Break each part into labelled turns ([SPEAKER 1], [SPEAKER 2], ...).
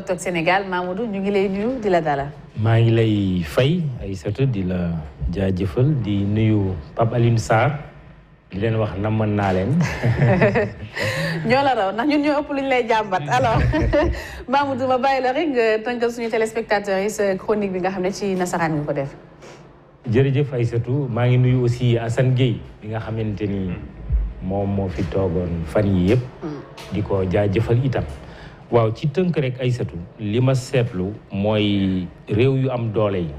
[SPEAKER 1] Tok Sénégal Mamadou ñu ngi lay nuyu di la dalal.
[SPEAKER 2] maa ngi lay fay Aïssatou di la jaajëfal di nuyu Pape Alioune Sarr di leen wax namoon naa leen.
[SPEAKER 1] ñoo la raw ndax ñun ñoo ëpp lu ñu lay jàmbat alors Mamadou ma bàyyi la rek nga tënkal suñu téléspectateurs yi sa chronique bi nga xam ne ci nasaraan nga ko def.
[SPEAKER 2] jërëjëf Aïssatou maa ngi nuyu aussi Assane Gueye bi nga xamante ni moom moo fi toogoon fan yi yëpp. di ko jaajëfal itam. waaw ci tënk rek Aïssatou li ma seetlu mooy réew yu am doole yi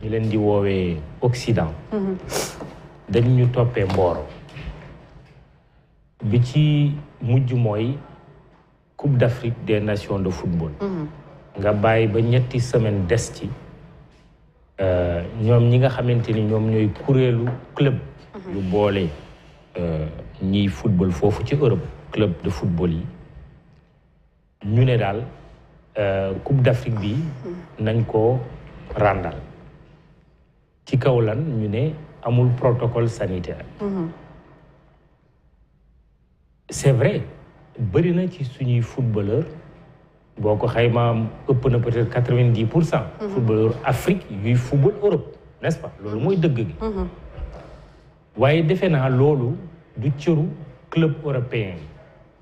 [SPEAKER 2] ñu leen di woowee Occident. dañ ñu toppee mbooro. bi ci mujj mooy Coupe d'Afrique des Nations de football. nga bàyyi ba ñetti semaine des ci. ñoom ñi nga xamante ni ñoom ñooy kuréelu club. yu boole ñiy football foofu ci Europe club de football yi. ñu ne daal Coupe d'Afrique bi nañ ko ràndal ci kaw lan ñu ne amul protocole sanitaire. c'est vrai bëri na ci suñuy footballeur boo ko xaymaa ëpp na peut-être 90%. footballeur Afrique yuy football Europe n'est-ce pas loolu mooy dëgg gi. waaye defe naa loolu du cëru club européen yi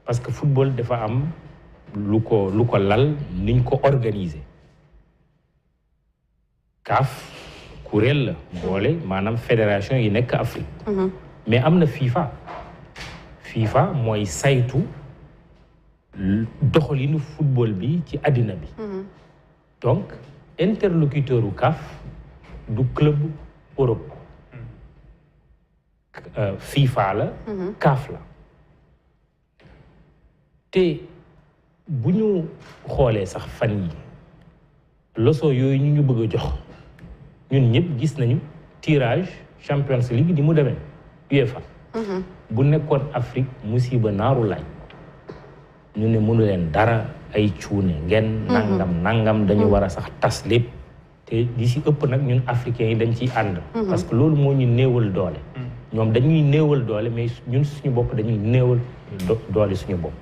[SPEAKER 2] parce que football dafa am lu ko lal niñ ko organiser. CAF kuréel la boole maanaam fédération yi nekk Afrique. mais am na FIFA. FIFA mooy saytu doxalinu football bi ci àddina bi. donc interlocuteur u CAF du club Europe. FIFA la. CAF la. te bu ñu xoolee sax fan yi leçon yooyu ñu bëgg a jox ñun ñëpp gis nañu tirage Champions League di mu demee UEFA. bu nekkoon Afrique musiba naaru laaj ñu ne mënu leen dara ay cuune ngeen nangam dañu war a sax tas lépp te di si ëpp nag ñun africains yi dañ ciy ànd parce que loolu moo ñu néewal doole ñoom dañuy néewal doole mais ñun suñu bopp dañuy néewal doole suñu bopp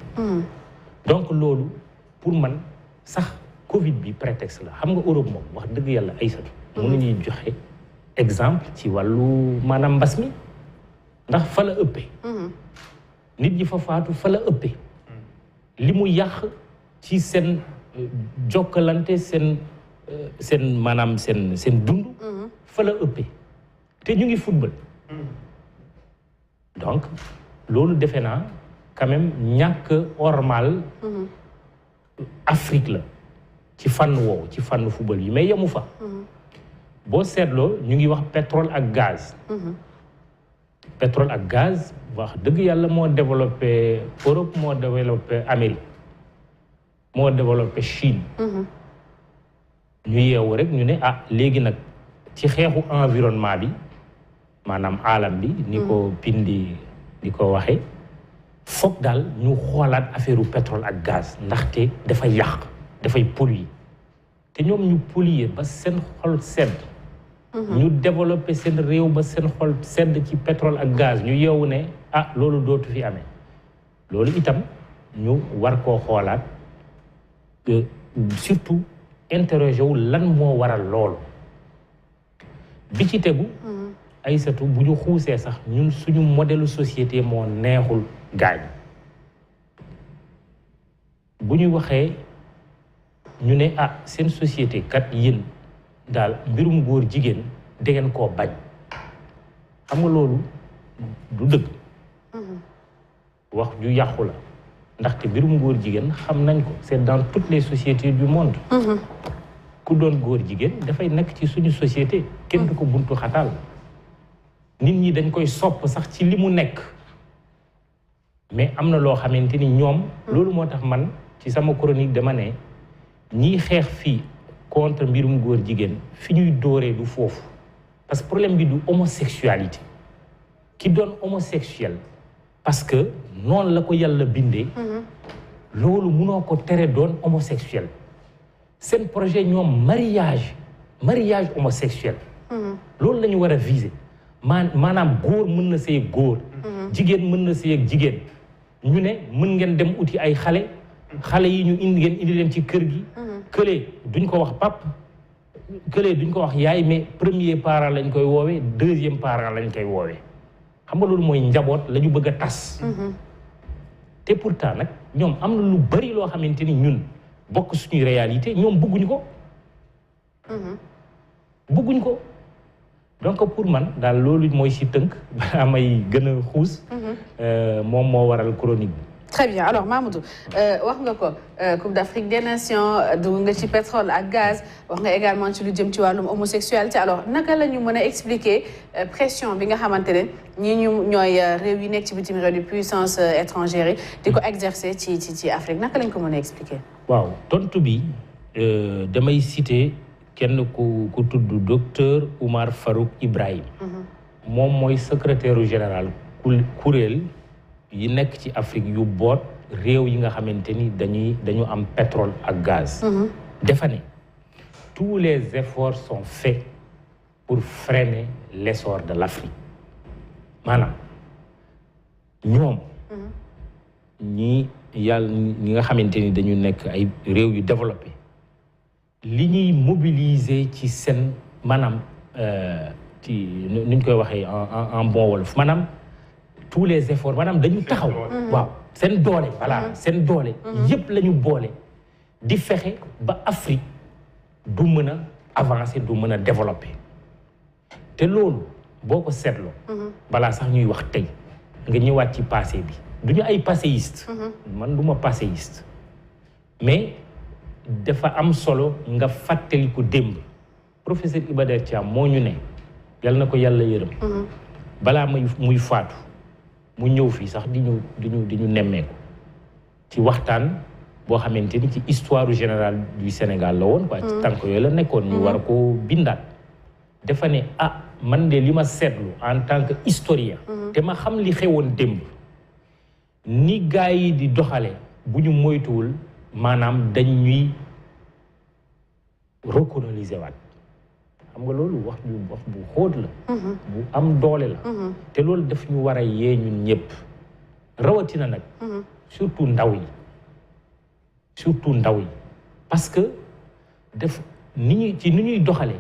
[SPEAKER 2] donc loolu pour man sax Covid bi prétexte la xam nga Europe moom wax dëgg yàlla Aïssatou mënuñuy joxe exemple ci wàllu maanaam mbas mi ndax fa la ëppee nit ñi fa faatu fa la ëppee li mu yàq ci seen jokkalante seen maanaam seen dund fa la ëppee te ñu ngi football donc loolu defe naa quand même ñàkk ormal Afrique la ci fànn woowu ci fànn football yi mais yemu fa boo seetloo ñu ngi wax pétrole ak gaz pétrole ak gaz wax dëgg yàlla moo développé Europe moo développé Amérique moo développé Chine ñu yeewu rek ñu ne léegi nag ci xeexu environnement bi maanaam alam bi ni ko pindi di ko waxee foog daal ñu xoolaat affaire pétrole ak gaz ndaxte dafay yàq dafay polluer te ñoom ñu polluer ba seen xol sedd ñu développé seen réew ba seen xol sedd ci pétrole ak gaz ñu yeewu ne loolu dootu fi amee loolu itam ñu war koo xoolaat surtout interroger wu lan moo waral loolu bi ci tegu Aïssatou bu ñu xuusee sax ñun suñu modèle société moo neexul gaañ bu ñu waxee ñu ne seen société kat yéen daal mbirum góor jigéen dangeen koo bañ xam nga loolu du dëgg wax ju yàqu la ndaxte mbirum góor jigéen xam nañ ko c'est dans toutes les sociétés du monde ku doon góor jigéen dafay nekk ci suñu société kenn du ko buntu xataal nit ñi dañ koy sopp sax ci li mu nekk mais am na loo xamante ni ñoom loolu moo tax man ci sama chronique dama ne ñiy xeex fii contre mbirum góor jigéen fi ñuy dooree du foofu parce que problème bi du homosexualité ki doon homosexuel parce que noonu la ko yàlla bindee loolu munoo ko tere doon homosexuel seen projet ñoom mariage homosexuel loolu la ñu war a viser maanaam góor mën na sëy ak góor jigéen mën na sëy ak jigéen ñu ne mën ngeen dem uti ay xale yi ñu indi leen ci kër gi kële duñ ko wax pap kële duñ ko wax yaay mais premier parent lañ koy woowee deuxième parent lañ koy woowee xam nga loolu mooy njaboot la ñu bëgg a tas. te pourtant nag ñoom am na lu bari loo xamante ni ñun bokk suñuy réalité ñoom bëgguñu ko. bëgguñ ko donc pour man daal loolu mooy si tënk ba may gën a xuus. moom moo waral chronique bi.
[SPEAKER 1] Très bien alors Mamadou wax nga ko Coupe d'Afrique des Nations dugg nga ci pétrole ak gaz wax nga également ci lu jëm ci wàllum homosexualité alors naka la ñu mën a expliquer pression bi nga xamante ne ñii ñu ñooy réew yi nekk ci bitim réew di puissance étrangère yi di ko exercer ci Afrique naka lañ ko mën a expliquer.
[SPEAKER 2] waaw tontu bi damay citer kenn ku tudd docteur Oumar Farouk Ibrahim. moom mooy secrétaire général kuréel yi nekk ci Afrique yu boot réew yi nga xamante ni dañu am pétrole ak gaz. dafa ne tous les efforts sont faits pour freiner l'essor de l'Afrique maanaam ñoom ñi nga xamante ni dañu nekk ay réew yu développé li ñuy mobiliser ci seen maanaam ci nuñ koy waxee en bon wolof maanaam tous les efforts maanaam dañu taxaw waaw seen doole voilà seen doole yépp la ñu boole di fexe ba Afrique du mën a avancer du mën a développer te loolu boo ko seetloo balaa sax ñuy wax tey nga ñëwaat ci passé bi du ñu ay passéiste man du ma passéiste mais dafa am solo nga fàttali ko démb professeur Iba Der Thiam moo ñu ne yal na ko yàlla yërëm balaa muy faatu mu ñëw fii sax di ñu nemmeeku ci waxtaan boo xamante ni ci histoire générale du Sénégal la woon quoi ci tànk yooyu la nekkoon ñu war ko bindaat dafa ne man de li ma seetlu en tant que historien te ma xam li xewoon démb ni gars yi di doxale bu ñu moytuwul maanaam dañ ñuy recoloniser waat xam nga loolu wax bu xóot la bu am doole la te loolu daf ñu war a yee ñun ñëpp rawatina nag surtout ndaw yi parce que def ni ñuy doxale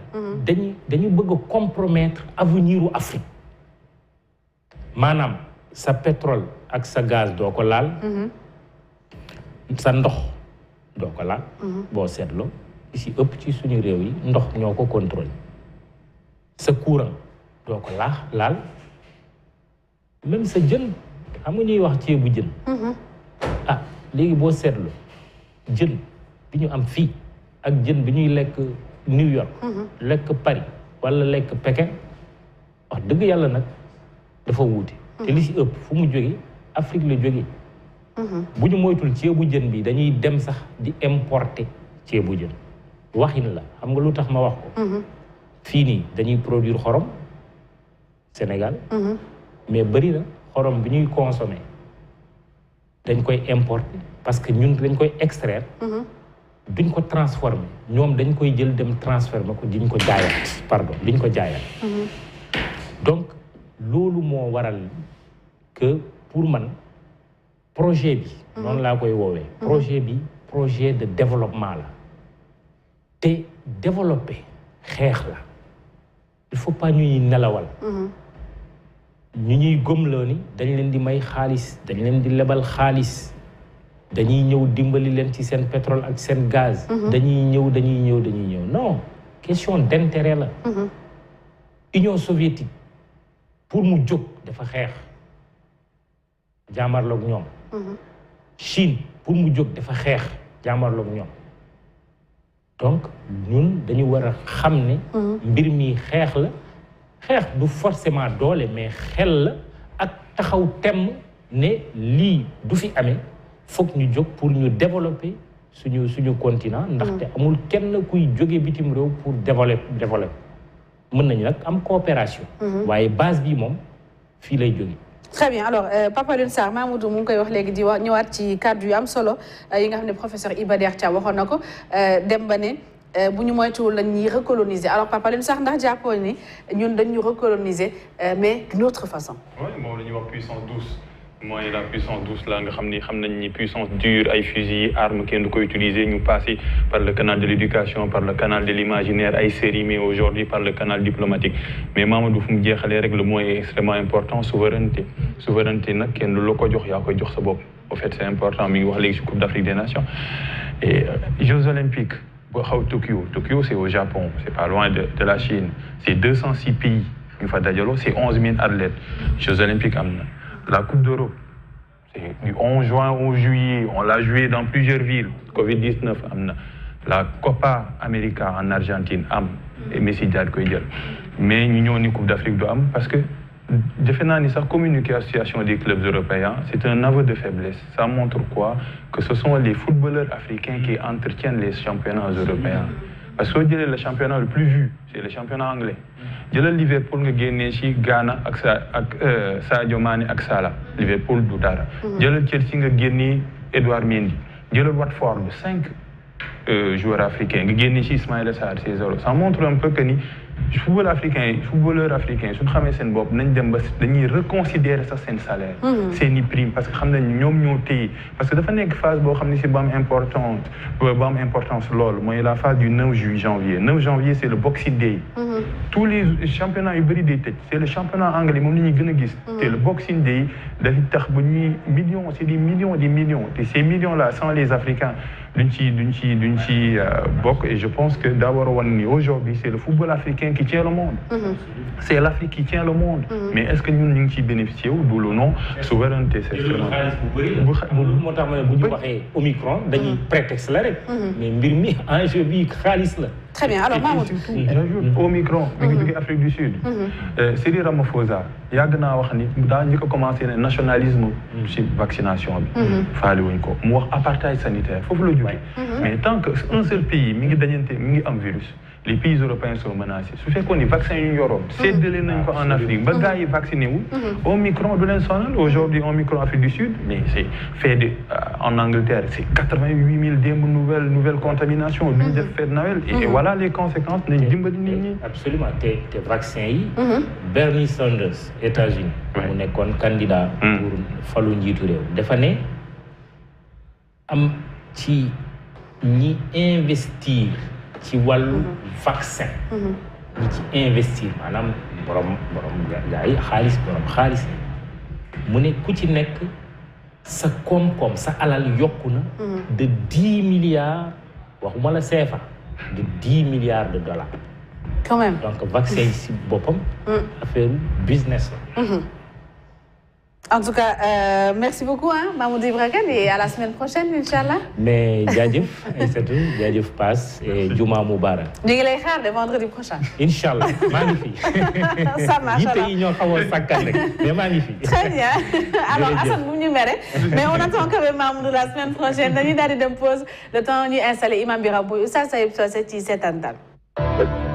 [SPEAKER 2] dañu bëgg a compromettre avenir u Afrique maanaam sa pétrole ak sa gaz doo ko laal sa ndox doo ko laal boo seetloo si ëpp ci suñu réew yi ndox ñoo ko contrôle sa courant doo ko laal même sa jën xam nga ñuy wax ceebu jën léegi boo seetloo jën bi ñu am fii ak jën bi ñuy lekk New York lekk Paris wala lekk Pékin wax dëgg yàlla nag dafa wuute te li si ëpp fu mu jóge Afrique la jóge bu ñu moytul ceebu jën bi dañuy dem sax di importer ceebu jën waxin la xam nga lu tax ma wax ko fii nii dañuy produire xorom Sénégal mais bëri na xorom bi ñuy consommer dañ koy importer parce que ñun dañ koy extraire duñ ko transformer ñoom dañ koy jël dem transformer ko diñ ko jaayaat donc loolu moo waral que pour man projet bi noonu laa koy woowee projet de développement la te développer xeex la il faut pas ñuy nelawal ñu ñuy gëmloo ni dañ leen di may xaalis dañ leen di lebal xaalis dañuy ñëw dimbali leen ci seen pétrole ak seen gaz dañuy ñëw non question d'intérêt la Union soviétique pour mu jóg dafa xeex jaamarloog ñoom Chine pour mu jóg dafa xeex jaamarloog ñoom donc ñun dañu war a xam ne mbir mi xeex la xeex du forcément doole mais xel la ak taxaw temm ne lii du fi amee foog ñu jóg pour ñu développer suñu continent ndaxte amul kenn kuy jóge bitim réew pour développer mën nañu nag am coopération waaye base bi moom fii lay jóge.
[SPEAKER 1] Très bien alors Papa Alioune Sarr Mamadou mu ngi koy wax léegi di wax ñëwaat ci kàddu yu am solo yi nga xam ne professeur Iba Der Thiam waxoon na ko dem ba ne bu ñu moytuwul lañ ñuy recoloniser alors Papa Alioune Sarr ndax jàppoo ni ñun dañ ñu recoloniser mais d'une autre façon.
[SPEAKER 3] oui moom la ñuy wax puissance douce mooy la puissance douce là nga xam nañ ni puissance dure ay fusils armes kenn du ko utiliser ñu passer par le canal de l'éducation par le canal de l'imaginaire ay séries mais aujourd'hui par le canal diplomatique mais Mamadou fu mu jeexalee rek le mot est extrêmement important souveraineté nag kenn du la ko jox yaa koy jox sa bopp au fait c'est important mi ngi wax léegi ci Coupe d'Afrique des Nations et Jeux olympiques boo xaw Tokyo c'est au Japon c'est pas loin de la Chine c'est 206 pays ñu fa dajaloo c'est 11 000 athlètes Jeux olympiques am na la Coupe d'Europe, c'est du 11 juin au juillet. On l'a joué dans plusieurs villes. Covid-19, la Copa América en Argentine, et Messi a dit. Mais l'Union ni Coupe d'Afrique de parce que sa communication des clubs européens, c'est un aveu de faiblesse. Ça montre quoi? Que ce sont les footballeurs africains qui entretiennent les championnats européens. Parce que le championnat le plus vu, c'est le championnat anglais. jëlal Liverpool nga génnee ci Ghana ak Sadio Mané ak Salah Liverpool du dara. jëlal Chelsea nga génnee Edouard Mendy jëlal Watford 5 joueurs africains nga génnee ci Ismaïla Sarr c'est 0. Ça montre un peu que ni footballeur africain suñu xamee seen bopp nañ dem ba dañuy reconsidérer sax seen salaire. seen i prime parce que xam nañ ñoom ñoo téye parce que dafa nekk phase boo xam ne si ba am importance loolu mooy la phase du 9 janvier. 9 janvier c'est le Boxing Day. tous les championnats yu bëri day tëj c'est le championnat anglais moom la ñuy gën a gis. te le Boxing Day dafay tax ba ñuy millions c'est des millions te ces millions là sans les Africains duñ ci bokk et je pense que d'abord wan ni aujourd'hui c'est le football africain qui tient le monde. C'est l'Afrique qui tient le monde. Mais est-ce que ñun ñu ngi ciy bénéficier wu d'où le nom souveraineté c'est
[SPEAKER 2] xaalis bu bëri moo tax ma ne bu ñu waxee Omicron dañuy prétexte la rek. mais mbir mi enjeu bi xaalis la.
[SPEAKER 1] Très bien alors Mamadou.
[SPEAKER 3] j'ajoute Omicron mi ngi jóge Afrique du Sud. Cyril Ramaphosa yàgg naa wax ni daa ñu ko commencé ne nationalisme ci vaccination bi. faale wuñ ko mu wax apartheid sanitaire foofu la jógee. mais tant que un seul pays mi ngi am virus. Les pays européens sont menacés su fekkoon ni vaccin yu ñu yoroon séddale nañ ko en Afrique ba gars yi vacciné wu Omicron du leen sonal aujourd'hui Omicron Afrique du Sud mais c'est fait en Angleterre c'est 88 000 démb nouvelle contamination duñ def fête Noël et voilà les conséquences nañ dimbali nit ñi
[SPEAKER 2] absolument te vaccin yi Bernie Sanders États-Unis mu nekkoon candidat pour falu njiitu réew dafa ne am ci ñi investir ci wàllu vaccin ñi ci investir maanaam borom gaa yi borom xaalis mu ne ku ci nekk sa koom-koom sa alal yokku na de 10 milliards waxuma la CFA de 10 milliards de dollars
[SPEAKER 1] quand même
[SPEAKER 2] donc vaccin yi si boppam affaire business la
[SPEAKER 1] En tout cas, merci beaucoup, Mamoudou Ibra Kane, et à la semaine prochaine, Inch'Allah.
[SPEAKER 2] Mais Djadjif, c'est tout. Djadjif passe et Juma Moubarak.
[SPEAKER 1] Nous allons faire le vendredi prochain.
[SPEAKER 2] Inch'Allah, magnifique.
[SPEAKER 1] Ça marche.
[SPEAKER 2] Mais magnifique.
[SPEAKER 1] Très bien. Alors, Hassan, vous nous mettez. Mais on attend quand même Mamoudou la semaine prochaine. Nous allons pause le temps où nous installer Imam Birabou. Ça, c'est 7 ans.